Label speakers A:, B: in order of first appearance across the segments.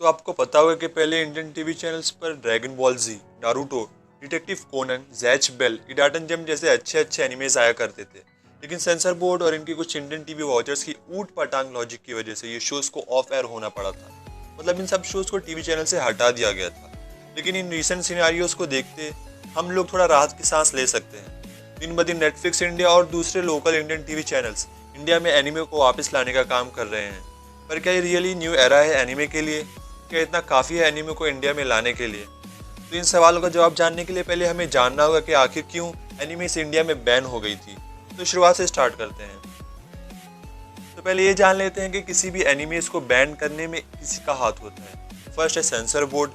A: तो आपको पता होगा कि पहले इंडियन टीवी चैनल्स पर Dragon Ball Z, Naruto, Detective Conan, Zatch Bell, Idaten Jump जैसे अच्छे अच्छे एनिमेज आया करते थे। लेकिन सेंसर बोर्ड और इनके कुछ इंडियन टीवी वॉचर्स की ऊट पटांग लॉजिक की वजह से ये शोज को ऑफ एयर होना पड़ा था। मतलब इन सब शोज को टीवी चैनल से हटा दिया गया था। लेकिन इन रिसेंट सिनेरियोस को देखते हम लोग थोड़ा राहत की सांस ले सकते हैं। दिन ब दिन नेटफ्लिक्स इंडिया और दूसरे local Indian TV channels India में एनिमे को वापस लाने का काम कर रहे हैं। पर क्या ये रियली न्यू एरा है एनिमे के लिए? क्या इतना काफ़ी है एनिमे को इंडिया में लाने के लिए? तो इन सवालों का जवाब जानने के लिए पहले हमें जानना होगा कि आखिर क्यों एनिमे से इंडिया में बैन हो गई थी। तो शुरुआत से स्टार्ट करते हैं। तो पहले ये जान लेते हैं कि किसी भी एनिमेज को बैन करने में किसी का हाथ होता है। फर्स्ट है सेंसर बोर्ड,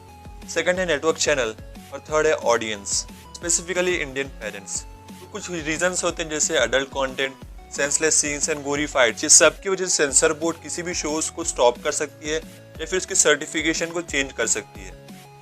A: सेकंड है नेटवर्क चैनल और थर्ड है ऑडियंस, स्पेसिफिकली इंडियन पेरेंट्स। तो कुछ रीजंस होते हैं जैसे adult content, senseless scenes and गोरी फाइट्स। ये सब की वजह से सेंसर बोर्ड किसी भी शोज को स्टॉप कर सकती है या फिर उसके सर्टिफिकेशन को चेंज कर सकती है।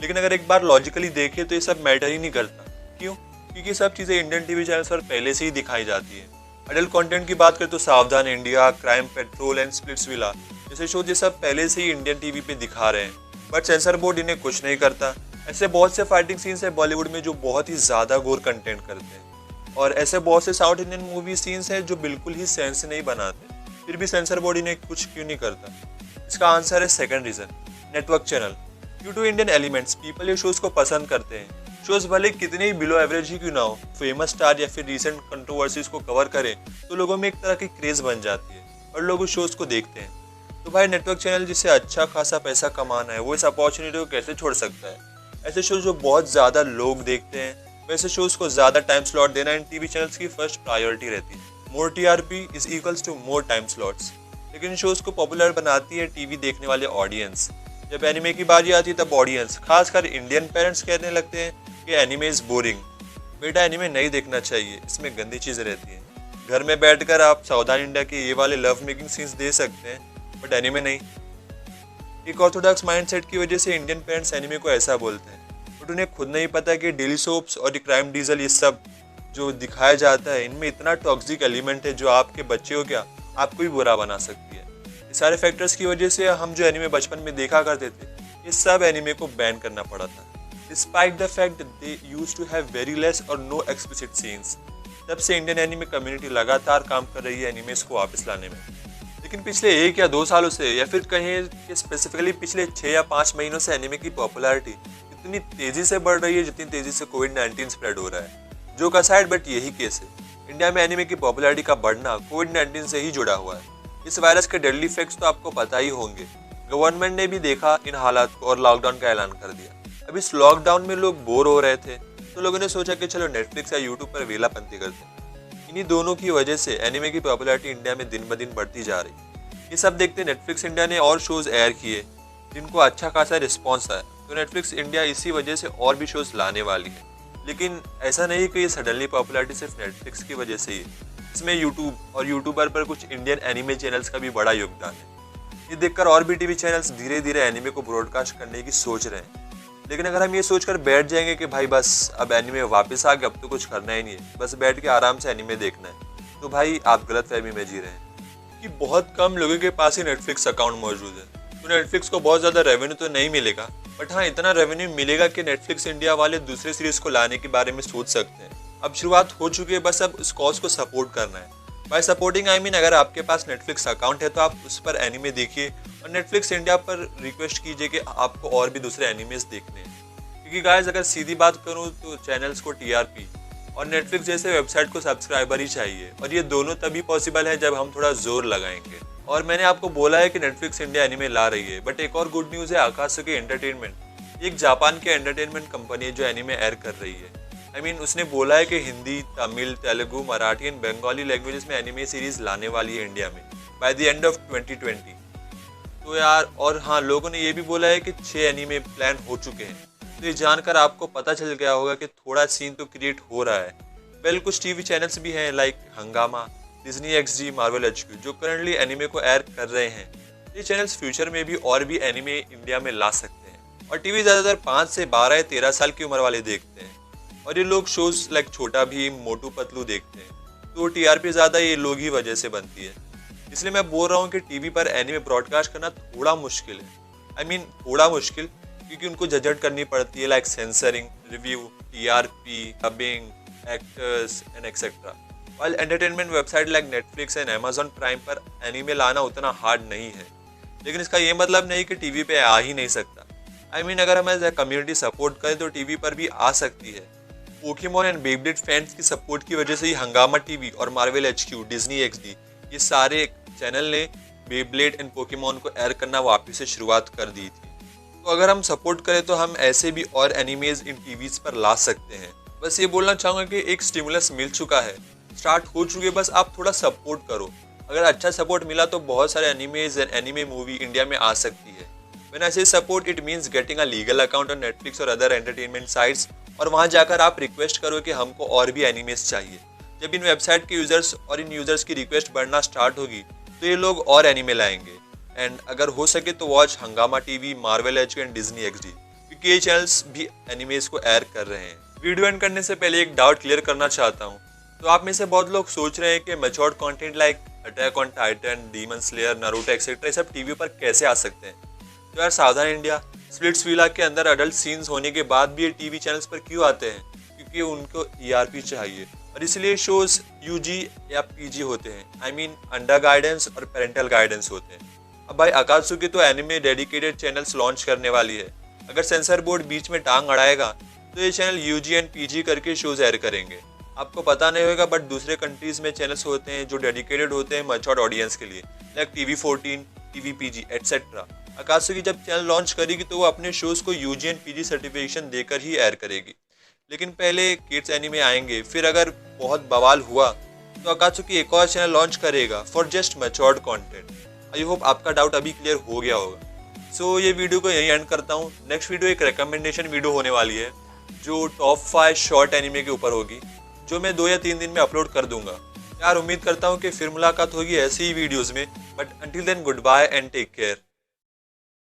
A: लेकिन अगर एक बार लॉजिकली देखें तो ये सब मैटर ही नहीं करता। क्यों? क्योंकि सब चीज़ें इंडियन टीवी चैनल्स पर पहले से ही दिखाई जाती है। अडल्ट कंटेंट की बात करें तो सावधान India, crime petrol and Splitsvilla जैसे शो ये सब पहले से ही इंडियन टीवी पे दिखा रहे हैं, बट सेंसर बोर्ड इन्हें कुछ नहीं करता। ऐसे बहुत से फाइटिंग सीन्स है बॉलीवुड में जो बहुत ही ज़्यादा गोर कंटेंट करते हैं, और ऐसे बहुत से साउथ इंडियन मूवी सीन्स हैं जो बिल्कुल ही सेंस नहीं बनाते, फिर भी सेंसर बोर्ड इन्हें कुछ क्यों नहीं करता? इसका आंसर है second reason, network channel. Due to Indian elements people ये शोज को पसंद करते हैं। शोज भले कितने ही बिलो एवरेज ही क्यों ना हो, फेमस स्टार या फिर रिसेंट कंट्रोवर्सीज को कवर करें तो लोगों में एक तरह की क्रेज बन जाती है और लोग उस शोज को देखते हैं। तो भाई नेटवर्क चैनल जिससे अच्छा खासा पैसा कमाना है वो इस अपॉर्चुनिटी को कैसे छोड़ सकता है? ऐसे शोज जो बहुत ज़्यादा लोग देखते हैं वैसे शोज को ज़्यादा टाइम स्लॉट देना इन टीवी चैनल्स की फर्स्ट प्रायोरिटी रहती है। More TRP is equals to more time slots. लेकिन शोज को पॉपुलर बनाती है टीवी देखने वाले ऑडियंस। जब एनिमे की बारी आती है तब ऑडियंस, खासकर इंडियन पेरेंट्स, कहने लगते हैं कि एनिमे इज बोरिंग। बेटा एनिमे नहीं देखना चाहिए, इसमें गंदी चीज़ें रहती हैं। घर में बैठकर आप सावधान इंडिया के ये वाले लव मेकिंग सीन्स दे सकते हैं, बट एनिमे नहीं। एक ऑर्थोडॉक्स माइंडसेट की वजह से इंडियन पेरेंट्स एनिमे को ऐसा बोलते हैं, बट उन्हें खुद नहीं पता कि डेली सोप्स और क्राइम डीजल ये सब जो दिखाया जाता है इनमें इतना टॉक्सिक एलिमेंट है जो आपके बच्चे को क्या आपको भी बुरा बना सकती है। ये सारे फैक्टर्स की वजह से हम जो एनिमे बचपन में देखा करते थे ये सब एनिमे को बैन करना पड़ा था, despite the fact they used to have very less और नो एक्सप्लिसिट सीन्स। तब से इंडियन एनिमे कम्युनिटी लगातार काम कर रही है एनिमेस को वापस लाने में। लेकिन पिछले 1 या 2 सालों से या फिर कहें कि स्पेसिफिकली पिछले 6 या 5 महीनों से एनिमे की पॉपुलैरिटी इतनी तेजी से बढ़ रही है जितनी तेजी से कोविड-19 स्प्रेड हो रहा है। जो का साइड बट यही केस है, इंडिया में एनिमे की पॉपुलैरिटी का बढ़ना कोविड-19 से ही जुड़ा हुआ है। इस वायरस के डेडली इफेक्ट्स तो आपको पता ही होंगे। गवर्नमेंट ने भी देखा इन हालात को और लॉकडाउन का ऐलान कर दिया। अब इस लॉकडाउन में लोग बोर हो रहे थे तो लोगों ने सोचा कि चलो नेटफ्लिक्स या यूट्यूब पर वेलापंती करते हैं। इन्हीं दोनों की वजह से एनिमे की पॉपुलैरिटी इंडिया में दिन ब दिन बढ़ती जा रही। ये सब देखते नेटफ्लिक्स इंडिया ने और शोज एयर किए जिनको अच्छा खासा रिस्पॉन्स आया, तो नेटफ्लिक्स इंडिया इसी वजह से और भी शोज लाने वाली है। लेकिन ऐसा नहीं कि ये सडनली पॉपुलैरिटी सिर्फ नेटफ्लिक्स की वजह से ही, इसमें यूट्यूब और यूट्यूबर पर कुछ इंडियन एनिमे चैनल्स का भी बड़ा योगदान है। ये देखकर और भी टीवी चैनल्स धीरे धीरे एनिमे को ब्रॉडकास्ट करने की सोच रहे हैं। लेकिन अगर हम ये सोचकर बैठ जाएंगे कि भाई बस अब एनिमे वापस आ गया, अब तो कुछ करना ही नहीं है, बस बैठ के आराम से एनिमे देखना है, तो भाई आप गलत फहमी में जी रहे हैं। कि बहुत कम लोगों के पास ही नेटफ्लिक्स अकाउंट मौजूद है, तो नेटफ्लिक्स को बहुत ज़्यादा रेवेन्यू तो नहीं मिलेगा, बट हाँ इतना रेवेन्यू मिलेगा कि नेटफ्लिक्स इंडिया वाले दूसरे सीरीज को लाने के बारे में सोच सकते हैं। अब शुरुआत हो चुकी है, बस अब उस कॉज को सपोर्ट करना है। बाय सपोर्टिंग आई मीन अगर आपके पास नेटफ्लिक्स अकाउंट है तो आप उस पर एनिमे देखिए और नेटफ्लिक्स इंडिया पर रिक्वेस्ट कीजिए कि आपको और भी दूसरे एनिमेज देखने हैं। क्योंकि गाइस अगर सीधी बात करूँ तो चैनल्स को टीआरपी और नेटफ्लिक्स जैसे वेबसाइट को सब्सक्राइबर ही चाहिए, और ये दोनों तभी पॉसिबल है जब हम थोड़ा जोर लगाएंगे। और मैंने आपको बोला है कि नेटफ्लिक्स इंडिया एनिमे ला रही है, बट एक और गुड न्यूज़ है आकाशुकी एंटरटेनमेंट, एक जापान के एंटरटेनमेंट कंपनी है जो एनिमे एयर कर रही है। आई मीन उसने बोला है कि हिंदी, तमिल, तेलुगु, मराठी एंड बंगाली लैंग्वेजेस में एनिमे सीरीज लाने वाली है इंडिया में बाय द एंड ऑफ 2020। तो यार, और हाँ लोगों ने ये भी बोला है कि 6 एनिमे प्लान हो चुके हैं। तो ये जानकर आपको पता चल गया होगा कि थोड़ा सीन तो क्रिएट हो रहा है। वेल कुछ टीवी चैनल्स भी हैं लाइक हंगामा, डिज्नी एक्सडी, मार्वल एचक्यू जो करंटली एनिमे को एयर कर रहे हैं। ये चैनल्स फ्यूचर में भी और भी एनिमे इंडिया में ला सकते हैं। और टीवी ज़्यादातर 5 से 12 या 13 साल की उम्र वाले देखते हैं, और ये लोग शोज लाइक छोटा भीम, मोटू पतलू देखते हैं। तो टीआरपी ज़्यादा ये लोग ही वजह से बनती है। इसलिए मैं बोल रहा हूँ कि टीवी पर एनिमे ब्रॉडकास्ट करना थोड़ा मुश्किल है। थोड़ा मुश्किल, क्योंकि उनको जजट करनी पड़ती है, like censoring, review, TRP, dubbing, actors and etcetera. While entertainment website like Netflix and Amazon prime पर एनीमे लाना उतना हार्ड नहीं है, लेकिन इसका ये मतलब नहीं कि टीवी पे आ ही नहीं सकता। अगर हम एज ए कम्युनिटी सपोर्ट करें तो टीवी पर भी आ सकती है। पोकेमॉन एंड बेब्लेड फैंस की सपोर्ट की वजह से ही हंगामा टीवी और मार्वल एचक्यू, डिज्नी एक्सडी, ये सारे चैनल ने बेब्लेड एंड पोकेमॉन को एयर करना वापस से शुरुआत कर दी थी। तो अगर हम सपोर्ट करें तो हम ऐसे भी और एनिमेज इन टीवीज पर ला सकते हैं। बस ये बोलना चाहूँगा कि एक स्टिमुलस मिल चुका है, स्टार्ट हो चुकी है, बस आप थोड़ा सपोर्ट करो। अगर अच्छा सपोर्ट मिला तो बहुत सारे animes and anime movie India में आ सकती है। व्हेन आई से support, it means getting a legal account on Netflix और अदर एंटरटेनमेंट साइट्स, और वहां जाकर आप रिक्वेस्ट करो कि हमको और भी एनिमेज चाहिए। जब इन वेबसाइट के यूजर्स और इन यूजर्स की रिक्वेस्ट बढ़ना स्टार्ट होगी तो ये लोग और एनिमे लाएंगे। एंड अगर हो सके तो वॉच हंगामा TV, Marvel HQ and Disney XD, क्योंकि ये चैनल्स भी एनिमेज को एयर कर रहे हैं। वीडियो एंड करने से पहले एक डाउट क्लियर करना चाहता हूँ। तो आप में से बहुत लोग सोच रहे हैं कि matured content like attack on Titan, demon slayer, Naruto etcetera, ये सब टीवी पर कैसे आ सकते हैं? तो यार सावधान इंडिया, स्प्लिट्सविला के अंदर अडल्ट सीन्स होने के बाद भी ये टीवी चैनल्स पर क्यों आते हैं? क्योंकि उनको ईआरपी चाहिए, और इसलिए शोज यूजी या पीजी होते हैं। अंडर गाइडेंस और पेरेंटल गाइडेंस होते हैं। अब भाई अकात्सुकी तो एनिमे डेडिकेटेड चैनल्स लॉन्च करने वाली है। अगर सेंसर बोर्ड बीच में टांग अड़ाएगा तो ये चैनल यूजी एंड पीजी करके शोज एयर करेंगे। आपको पता नहीं होगा, बट दूसरे कंट्रीज में चैनल्स होते हैं जो डेडिकेटेड होते हैं मैच्योर्ड ऑडियंस के लिए, लाइक TV14, TVPG एटसेट्रा। अकात्सुकी जब चैनल लॉन्च करेगी तो वो अपने शोज को यूजी एंड पीजी सर्टिफिकेशन देकर ही एयर करेगी। लेकिन पहले किड्स एनिमे आएंगे, फिर अगर बहुत बवाल हुआ तो अकात्सुकी एक और चैनल लॉन्च करेगा for just matured content. I hope आपका डाउट अभी क्लियर हो गया होगा। सो ये वीडियो को यहीं एंड करता हूँ। नेक्स्ट वीडियो एक रिकमेंडेशन वीडियो होने वाली है जो टॉप 5 शॉर्ट एनिमे के ऊपर होगी, जो मैं 2 या 3 दिन में अपलोड कर दूंगा। यार उम्मीद करता हूँ कि फिर मुलाकात होगी ऐसी ही वीडियोज़ में, but until then goodbye and take care.